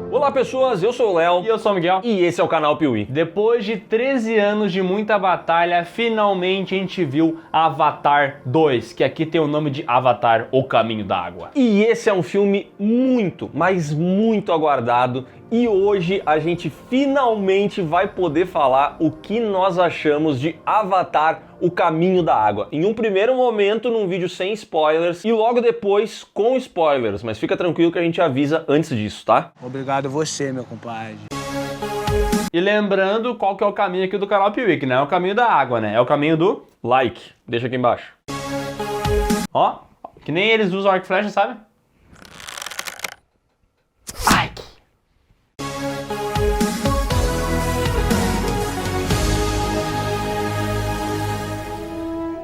Olá pessoas, eu sou o Léo e eu sou o Miguel e esse é o canal Piuí. Depois de 13 anos de muita batalha, finalmente a gente viu Avatar 2, que aqui tem o nome de Avatar, O Caminho da Água. E esse é um filme muito, mas muito aguardado e hoje a gente finalmente vai poder falar o que nós achamos de Avatar, O Caminho da Água. Em um primeiro momento num vídeo sem spoilers e logo depois com spoilers, mas fica tranquilo que a gente avisa antes disso, tá? Obrigado você, meu compadre. E lembrando qual que é o caminho aqui do canal Piuí, que não é o caminho da água, né? É o caminho do like. Deixa aqui embaixo. Ó, que nem eles usam arco e flecha, sabe? Like!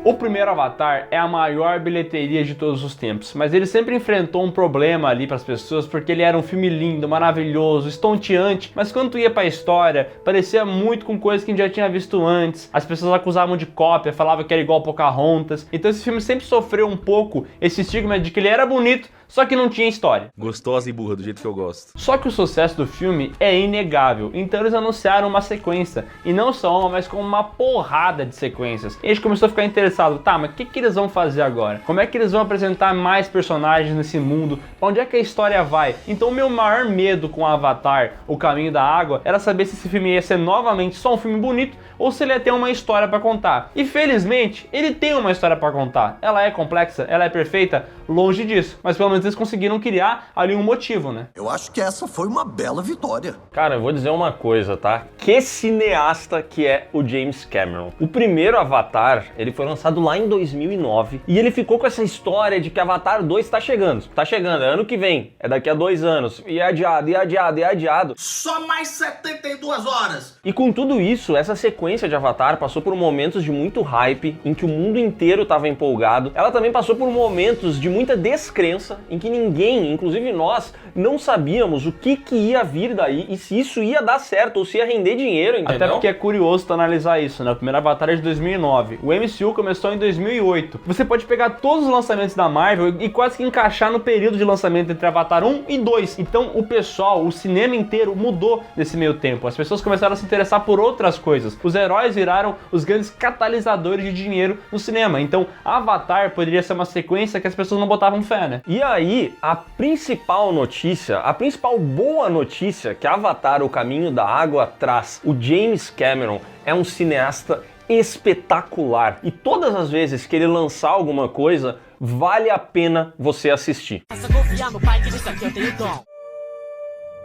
O primeiro Avatar é a maior bilheteria de todos os tempos, mas ele sempre enfrentou um problema ali para as pessoas porque ele era um filme lindo, maravilhoso, estonteante, mas quando tu ia para a história, parecia muito com coisas que a gente já tinha visto antes. As pessoas acusavam de cópia, falavam que era igual Pocahontas. Então esse filme sempre sofreu um pouco esse estigma de que ele era bonito, só que não tinha história. Gostosa e burra, do jeito que eu gosto. Só que o sucesso do filme é inegável, então eles anunciaram uma sequência, e não só uma, mas com uma porrada de sequências. E a gente começou a ficar interessado, tá, mas o que eles vão fazer agora? Como é que eles vão apresentar mais personagens nesse mundo? Pra onde é que a história vai? Então o meu maior medo com Avatar, O Caminho da Água, era saber se esse filme ia ser novamente só um filme bonito, ou se ele ia ter uma história pra contar. E felizmente, ele tem uma história pra contar. Ela é complexa, ela é perfeita, longe disso, mas pelo menos eles conseguiram criar ali um motivo, né? Eu acho que essa foi uma bela vitória. Cara, eu vou dizer uma coisa, tá? Que cineasta que é o James Cameron. O primeiro Avatar, ele foi lançado lá em 2009 e ele ficou com essa história de que Avatar 2 tá chegando. Tá chegando, é ano que vem, é daqui a 2 anos. E é adiado, e é adiado, e é adiado. Só mais 72 horas! E com tudo isso, essa sequência de Avatar passou por momentos de muito hype, em que o mundo inteiro tava empolgado. Ela também passou por momentos de muita descrença, em que ninguém, inclusive nós, não sabíamos o que ia vir daí e se isso ia dar certo ou se ia render dinheiro, entendeu? Até porque é curioso tu analisar isso, né? O primeiro Avatar é de 2009, o MCU começou em 2008. Você pode pegar todos os lançamentos da Marvel e quase que encaixar no período de lançamento entre Avatar 1 e 2. Então o pessoal, o cinema inteiro mudou nesse meio tempo. As pessoas começaram a se interessar por outras coisas. Os heróis viraram os grandes catalisadores de dinheiro no cinema. Então Avatar poderia ser uma sequência que as pessoas não botavam fé, né? E aí, a principal notícia, a principal boa notícia que Avatar, O Caminho da Água traz, o James Cameron é um cineasta espetacular. E todas as vezes que ele lançar alguma coisa, vale a pena você assistir.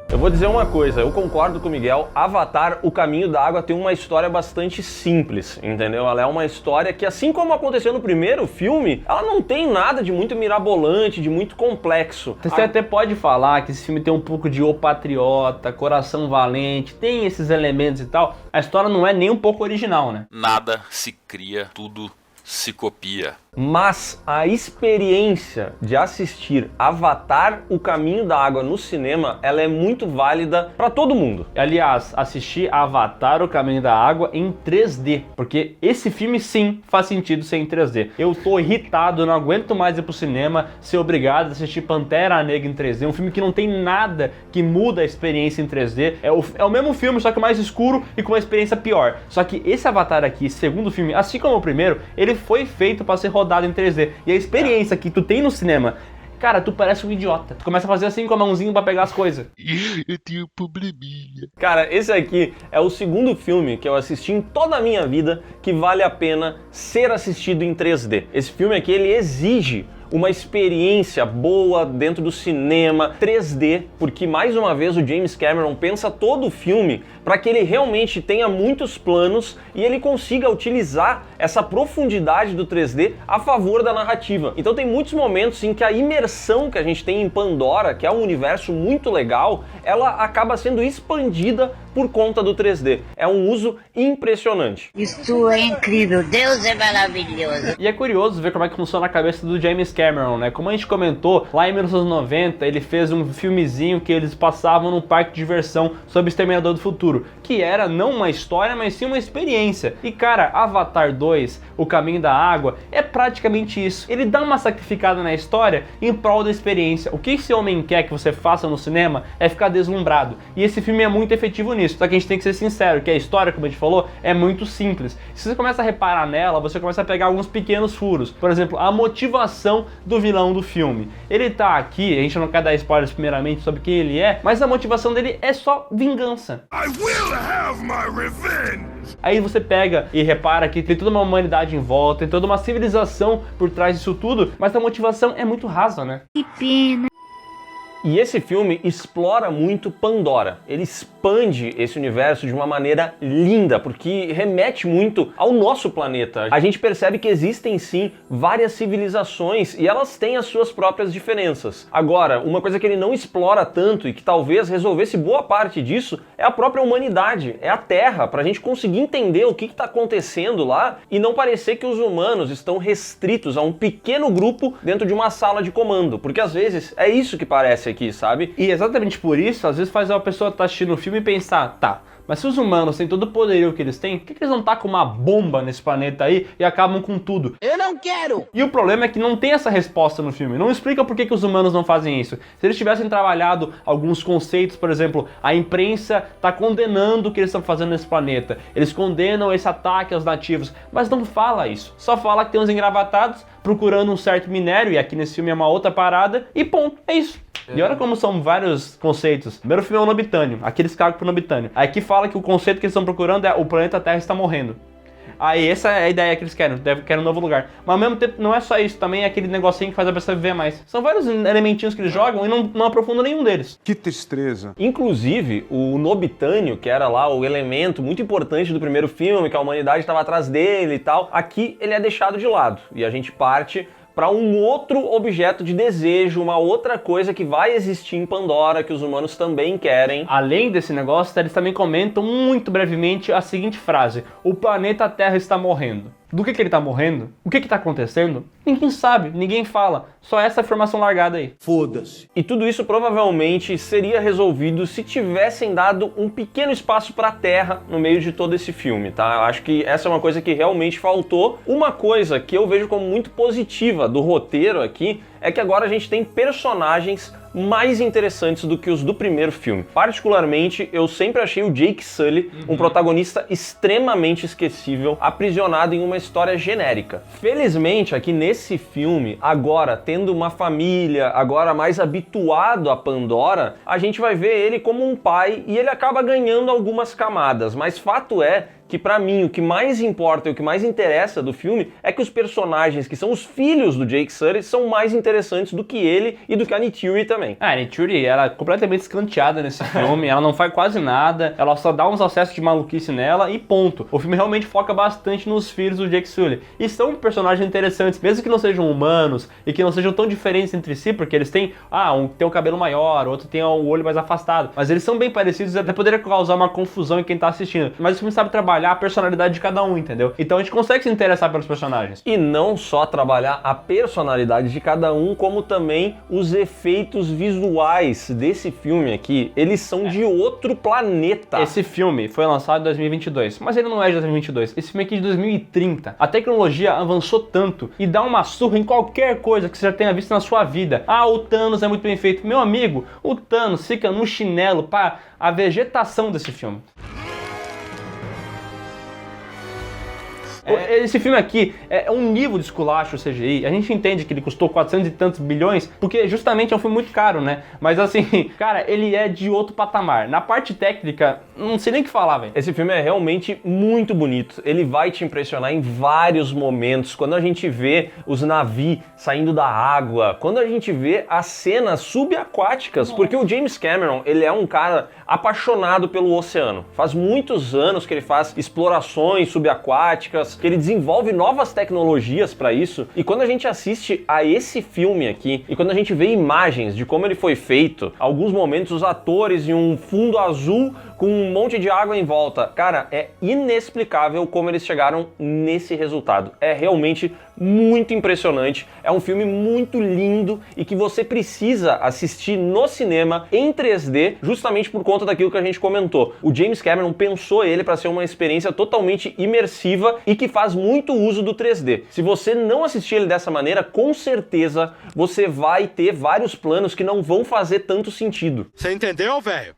Eu vou dizer uma coisa, eu concordo com o Miguel, Avatar, O Caminho da Água tem uma história bastante simples, entendeu? Ela é uma história que, assim como aconteceu no primeiro filme, ela não tem nada de muito mirabolante, de muito complexo. Você até pode falar que esse filme tem um pouco de O Patriota, Coração Valente, tem esses elementos e tal, a história não é nem um pouco original, né? Nada se cria, tudo se copia. Mas a experiência de assistir Avatar, O Caminho da Água no cinema, ela é muito válida para todo mundo. Aliás, assistir Avatar, O Caminho da Água em 3D, porque esse filme sim faz sentido ser em 3D. Eu tô irritado, não aguento mais ir pro cinema, ser obrigado a assistir Pantera Negra em 3D, um filme que não tem nada que muda a experiência em 3D. É o mesmo filme, só que mais escuro e com uma experiência pior. Só que esse Avatar aqui, segundo filme, assim como o primeiro, ele foi feito para ser rodado em 3D. E a experiência que tu tem no cinema, cara, tu parece um idiota. Tu começa a fazer assim com a mãozinha pra pegar as coisas. Eu tenho um probleminha. Cara, esse aqui é o segundo filme que eu assisti em toda a minha vida que vale a pena ser assistido em 3D. Esse filme aqui, ele exige uma experiência boa dentro do cinema 3D, porque mais uma vez o James Cameron pensa todo o filme para que ele realmente tenha muitos planos e ele consiga utilizar essa profundidade do 3D a favor da narrativa. Então tem muitos momentos em que a imersão que a gente tem em Pandora, que é um universo muito legal, ela acaba sendo expandida por conta do 3D. É um uso impressionante. Isso é incrível, Deus é maravilhoso. E é curioso ver como é que funciona a cabeça do James Cameron, né? Como a gente comentou, lá em 1990 ele fez um filmezinho que eles passavam num parque de diversão sobre Exterminador do Futuro, que era não uma história, mas sim uma experiência. E cara, Avatar 2, O Caminho da Água, é praticamente isso. Ele dá uma sacrificada na história em prol da experiência. O que esse homem quer que você faça no cinema é ficar deslumbrado. E esse filme é muito efetivo nisso. Só que a gente tem que ser sincero, que a história, como a gente falou, é muito simples. Se você começa a reparar nela, você começa a pegar alguns pequenos furos. Por exemplo, a motivação do vilão do filme. Ele tá aqui, a gente não quer dar spoilers primeiramente sobre quem ele é, mas a motivação dele é só vingança. I will have my revenge! Aí você pega e repara que tem toda uma humanidade em volta, tem toda uma civilização por trás disso tudo, mas a motivação é muito rasa, né? Que pena. E esse filme explora muito Pandora. Ele expande esse universo de uma maneira linda, porque remete muito ao nosso planeta. A gente percebe que existem sim várias civilizações e elas têm as suas próprias diferenças. Agora, uma coisa que ele não explora tanto e que talvez resolvesse boa parte disso é a própria humanidade, é a Terra, pra gente conseguir entender o que está acontecendo lá e não parecer que os humanos estão restritos a um pequeno grupo dentro de uma sala de comando, porque às vezes é isso que parece aqui, sabe? E exatamente por isso, às vezes faz uma pessoa estar assistindo o filme e pensar, tá, mas se os humanos têm todo o poderio que eles têm, por que eles não tacam uma bomba nesse planeta aí e acabam com tudo? Eu não quero! E o problema é que não tem essa resposta no filme, não explica por que os humanos não fazem isso. Se eles tivessem trabalhado alguns conceitos, por exemplo, a imprensa está condenando o que eles estão fazendo nesse planeta, eles condenam esse ataque aos nativos, mas não fala isso, só fala que tem uns engravatados procurando um certo minério, e aqui nesse filme é uma outra parada, e ponto, é isso. E olha como são vários conceitos. O primeiro filme é o Nobitânio, aqueles cargos pro Nobitânio. Aqui fala que o conceito que eles estão procurando é o planeta Terra está morrendo. Aí essa é a ideia que eles querem um novo lugar. Mas ao mesmo tempo não é só isso, também é aquele negocinho que faz a pessoa viver mais. São vários elementinhos que eles jogam e não aprofundam nenhum deles. Que tristeza. Inclusive, o Nobitânio, que era lá o elemento muito importante do primeiro filme, que a humanidade estava atrás dele e tal, aqui ele é deixado de lado. E a gente parte para um outro objeto de desejo, uma outra coisa que vai existir em Pandora, que os humanos também querem. Além desse negócio, eles também comentam muito brevemente a seguinte frase: o planeta Terra está morrendo. Do que ele tá morrendo? O que tá acontecendo? Ninguém sabe, ninguém fala. Só essa informação largada aí. Foda-se. E tudo isso provavelmente seria resolvido se tivessem dado um pequeno espaço para a Terra no meio de todo esse filme, tá? Eu acho que essa é uma coisa que realmente faltou. Uma coisa que eu vejo como muito positiva do roteiro aqui é que agora a gente tem personagens mais interessantes do que os do primeiro filme. Particularmente, eu sempre achei o Jake Sully um protagonista extremamente esquecível, aprisionado em uma história genérica. Felizmente, aqui nesse filme, agora tendo uma família, agora mais habituado a Pandora, a gente vai ver ele como um pai e ele acaba ganhando algumas camadas, mas fato é que pra mim o que mais importa e o que mais interessa do filme é que os personagens que são os filhos do Jake Sully são mais interessantes do que ele e do que a Neytiri também. A Neytiri, ela é completamente escanteada nesse filme, ela não faz quase nada, ela só dá uns acessos de maluquice nela e ponto. O filme realmente foca bastante nos filhos do Jake Sully. E são personagens interessantes, mesmo que não sejam humanos e que não sejam tão diferentes entre si, porque eles têm, um tem o cabelo maior, outro tem o olho mais afastado, mas eles são bem parecidos e até poderia causar uma confusão em quem tá assistindo. Mas o filme sabe trabalhar a personalidade de cada um, entendeu? Então a gente consegue se interessar pelos personagens. E não só trabalhar a personalidade de cada um, como também os efeitos visuais desse filme aqui. Eles são de outro planeta. Esse filme foi lançado em 2022, mas ele não é de 2022. Esse filme aqui é de 2030. A tecnologia avançou tanto e dá uma surra em qualquer coisa que você já tenha visto na sua vida. O Thanos é muito bem feito. Meu amigo, o Thanos fica no chinelo para a vegetação desse filme. Esse filme aqui é um nível de esculacho CGI. A gente entende que ele custou 400 e tantos bilhões, porque justamente é um filme muito caro, né? Mas assim, cara, ele é de outro patamar. Na parte técnica, não sei nem o que falar, velho. Esse filme é realmente muito bonito. Ele vai te impressionar em vários momentos. Quando a gente vê os navios saindo da água, quando a gente vê as cenas subaquáticas, porque o James Cameron, ele é um cara apaixonado pelo oceano. Faz muitos anos que ele faz explorações subaquáticas, que ele desenvolve novas tecnologias para isso, e quando a gente assiste a esse filme aqui, e quando a gente vê imagens de como ele foi feito, alguns momentos os atores em um fundo azul com um monte de água em volta. Cara, é inexplicável como eles chegaram nesse resultado. É realmente muito impressionante. É um filme muito lindo e que você precisa assistir no cinema em 3D, justamente por conta daquilo que a gente comentou. O James Cameron pensou ele para ser uma experiência totalmente imersiva e que faz muito uso do 3D. Se você não assistir ele dessa maneira, com certeza você vai ter vários planos que não vão fazer tanto sentido. Você entendeu, velho?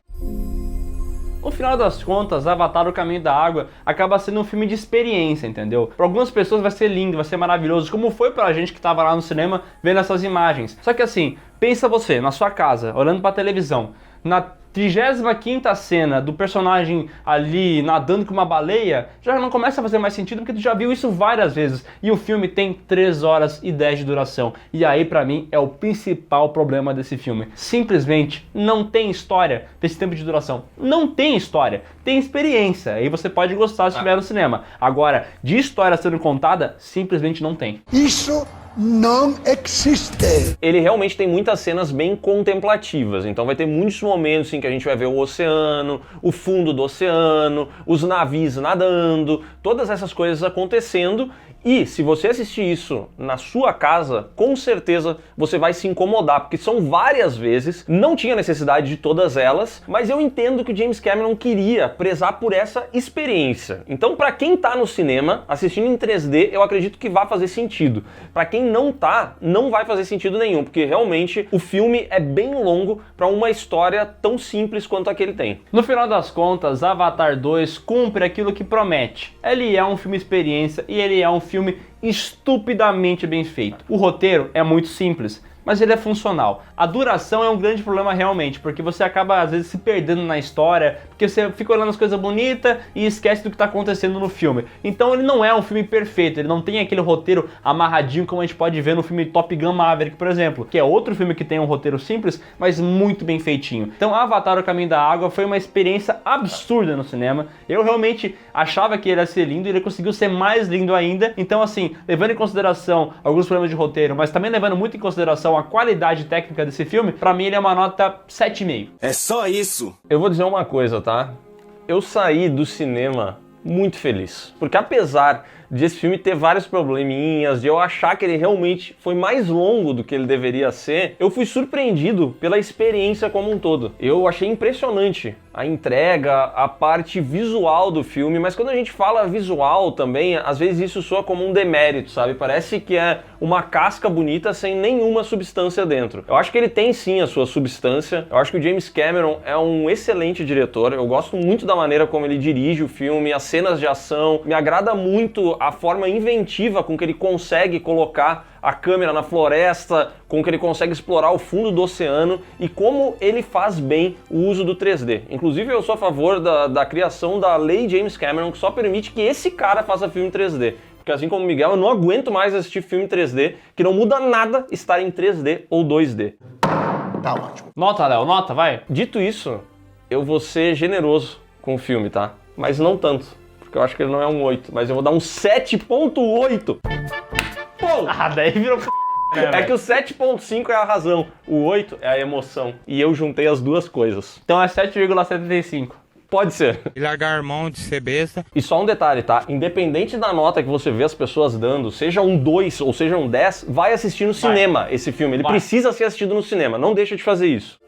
No final das contas, Avatar: O Caminho da Água acaba sendo um filme de experiência, entendeu? Para algumas pessoas vai ser lindo, vai ser maravilhoso, como foi pra gente que tava lá no cinema vendo essas imagens. Só que assim, pensa você, na sua casa, olhando pra televisão, na 35ª cena do personagem ali nadando com uma baleia, já não começa a fazer mais sentido porque tu já viu isso várias vezes. E o filme tem 3 horas e 10 de duração. E aí pra mim é o principal problema desse filme. Simplesmente não tem história desse tempo de duração. Não tem história, tem experiência. Aí você pode gostar se estiver no cinema. Agora, de história sendo contada, simplesmente não tem. Isso não existe. Ele realmente tem muitas cenas bem contemplativas, então vai ter muitos momentos em que a gente vai ver o oceano, o fundo do oceano, os navios nadando, todas essas coisas acontecendo. E se você assistir isso na sua casa, com certeza você vai se incomodar, porque são várias vezes, não tinha necessidade de todas elas, mas eu entendo que o James Cameron queria prezar por essa experiência. Então, para quem tá no cinema, assistindo em 3D, eu acredito que vai fazer sentido. Para quem não tá, não vai fazer sentido nenhum, porque realmente o filme é bem longo para uma história tão simples quanto a que ele tem. No final das contas, Avatar 2 cumpre aquilo que promete. Ele é um filme experiência e ele é um filme estupidamente bem feito. O roteiro é muito simples, mas ele é funcional. A duração é um grande problema realmente, porque você acaba às vezes se perdendo na história, porque você fica olhando as coisas bonitas e esquece do que está acontecendo no filme. Então ele não é um filme perfeito, ele não tem aquele roteiro amarradinho como a gente pode ver no filme Top Gun Maverick, por exemplo, que é outro filme que tem um roteiro simples, mas muito bem feitinho. Então Avatar: O Caminho da Água foi uma experiência absurda no cinema. Eu realmente achava que ele ia ser lindo e ele conseguiu ser mais lindo ainda. Então assim, levando em consideração alguns problemas de roteiro, mas também levando muito em consideração a qualidade técnica desse filme, pra mim ele é uma nota 7,5. É só isso. Eu vou dizer uma coisa, tá? Eu saí do cinema muito feliz, porque apesar de esse filme ter vários probleminhas, de eu achar que ele realmente foi mais longo do que ele deveria ser, eu fui surpreendido pela experiência como um todo. Eu achei impressionante a entrega, a parte visual do filme, mas quando a gente fala visual também, às vezes isso soa como um demérito, sabe? Parece que é uma casca bonita sem nenhuma substância dentro. Eu acho que ele tem sim a sua substância, eu acho que o James Cameron é um excelente diretor, eu gosto muito da maneira como ele dirige o filme, as cenas de ação, me agrada muito a forma inventiva com que ele consegue colocar a câmera na floresta, com que ele consegue explorar o fundo do oceano e como ele faz bem o uso do 3D. Inclusive eu sou a favor da criação da lei James Cameron, que só permite que esse cara faça filme em 3D. Porque assim como o Miguel, eu não aguento mais assistir filme em 3D, que não muda nada estar em 3D ou 2D. Tá ótimo. Nota, Léo, nota, vai. Dito isso, eu vou ser generoso com o filme, tá? Mas não tanto, porque eu acho que ele não é um 8, mas eu vou dar um 7,8. Pô! Ah, daí virou É que o 7,5 é a razão, o 8 é a emoção. E eu juntei as duas coisas. Então é 7,75. Pode ser. E largar a mão de ser besta. E só um detalhe, tá? Independente da nota que você vê as pessoas dando, seja um 2 ou seja um 10, vai assistir no cinema esse filme. Ele precisa ser assistido no cinema, não deixa de fazer isso.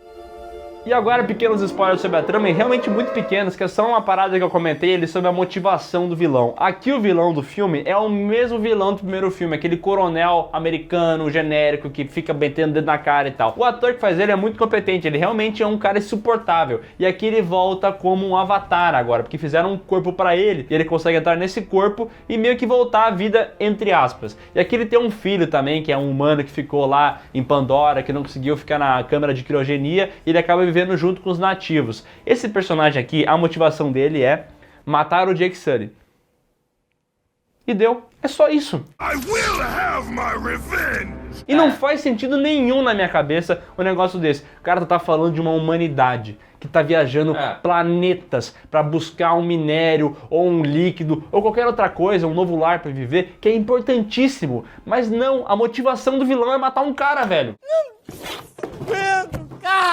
E agora pequenos spoilers sobre a trama, e realmente muito pequenos, que é só uma parada que eu comentei ali sobre a motivação do vilão. Aqui o vilão do filme é o mesmo vilão do primeiro filme, aquele coronel americano, genérico, que fica metendo o dedo na cara e tal. O ator que faz ele é muito competente, ele realmente é um cara insuportável. E aqui ele volta como um avatar agora, porque fizeram um corpo pra ele, e ele consegue entrar nesse corpo e meio que voltar à vida, entre aspas. E aqui ele tem um filho também, que é um humano que ficou lá em Pandora, que não conseguiu ficar na câmara de criogenia, e ele acaba vivendo junto com os nativos. Esse personagem aqui, a motivação dele é matar o Jake Sully. E deu. É só isso. I will have my revenge. E não faz sentido nenhum na minha cabeça um negócio desse. O cara tá falando de uma humanidade que tá viajando planetas para buscar um minério ou um líquido ou qualquer outra coisa, um novo lar para viver, que é importantíssimo. Mas não, a motivação do vilão é matar um cara, velho. Pedro, cara!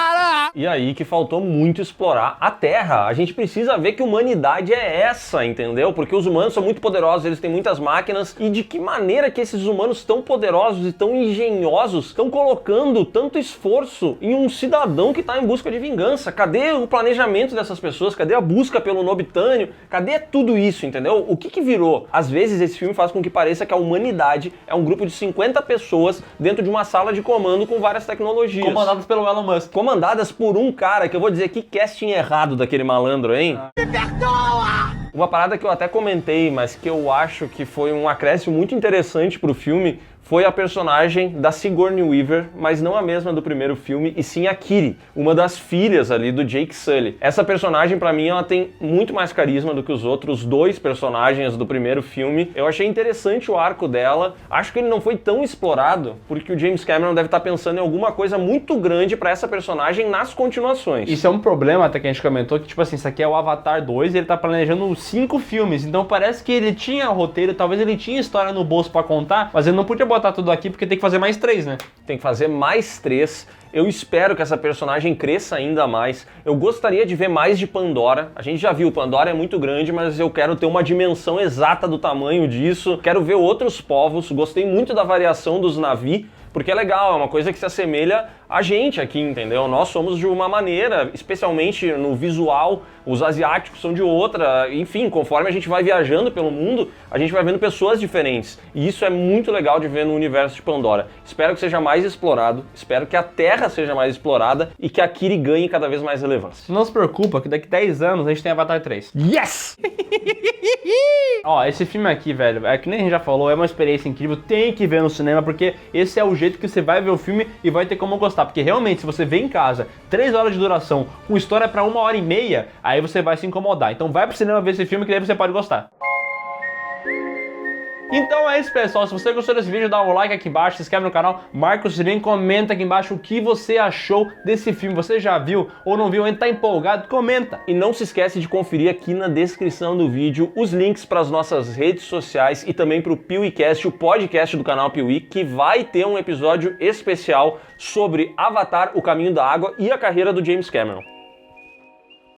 E aí que faltou muito explorar a Terra. A gente precisa ver que humanidade é essa, entendeu? Porque os humanos são muito poderosos, eles têm muitas máquinas, e de que maneira que esses humanos tão poderosos e tão engenhosos estão colocando tanto esforço em um cidadão que está em busca de vingança? Cadê o planejamento dessas pessoas? Cadê a busca pelo Nobitânio? Cadê tudo isso, entendeu? O que virou? Às vezes esse filme faz com que pareça que a humanidade é um grupo de 50 pessoas dentro de uma sala de comando com várias tecnologias. Comandadas pelo Elon Musk. Comandadas por um cara que eu vou dizer que casting errado daquele malandro, hein? Me perdoa! Uma parada que eu até comentei, mas que eu acho que foi um acréscimo muito interessante pro filme, foi a personagem da Sigourney Weaver, mas não a mesma do primeiro filme, e sim a Kiri, uma das filhas ali do Jake Sully. Essa personagem, pra mim, ela tem muito mais carisma do que os outros dois personagens do primeiro filme. Eu achei interessante o arco dela, acho que ele não foi tão explorado, porque o James Cameron deve estar pensando em alguma coisa muito grande pra essa personagem nas continuações. Isso é um problema até que a gente comentou, que tipo assim, isso aqui é o Avatar 2 e ele tá planejando 5 filmes, então parece que ele tinha roteiro, talvez ele tinha história no bolso pra contar, mas ele não podia botar tudo aqui porque tem que fazer mais 3, né? Tem que fazer mais 3. Eu espero que essa personagem cresça ainda mais. Eu gostaria de ver mais de Pandora. A gente já viu, Pandora é muito grande, mas eu quero ter uma dimensão exata do tamanho disso. Quero ver outros povos. Gostei muito da variação dos Na'vi, porque é legal, é uma coisa que se assemelha a gente aqui, entendeu? Nós somos de uma maneira, especialmente no visual, os asiáticos são de outra, enfim, conforme a gente vai viajando pelo mundo, a gente vai vendo pessoas diferentes. E isso é muito legal de ver no universo de Pandora. Espero que seja mais explorado, espero que a Terra seja mais explorada e que a Kiri ganhe cada vez mais relevância. Não se preocupa que daqui 10 anos a gente tem Avatar 3. Yes! Ó, esse filme aqui, velho, é que nem a gente já falou, é uma experiência incrível, tem que ver no cinema, porque esse é o jeito que você vai ver o filme e vai ter como gostar. Porque realmente, se você vê em casa 3 horas de duração, com história pra 1h30, aí você vai se incomodar. Então vai pro cinema ver esse filme que daí você pode gostar. Então é isso, pessoal. Se você gostou desse vídeo, dá um like aqui embaixo, se inscreve no canal, marca o sininho, comenta aqui embaixo o que você achou desse filme. Você já viu ou não viu, ainda tá empolgado? Comenta! E não se esquece de conferir aqui na descrição do vídeo os links para as nossas redes sociais e também para o PeeWeeCast, o podcast do canal Piuí, que vai ter um episódio especial sobre Avatar, o Caminho da Água e a carreira do James Cameron.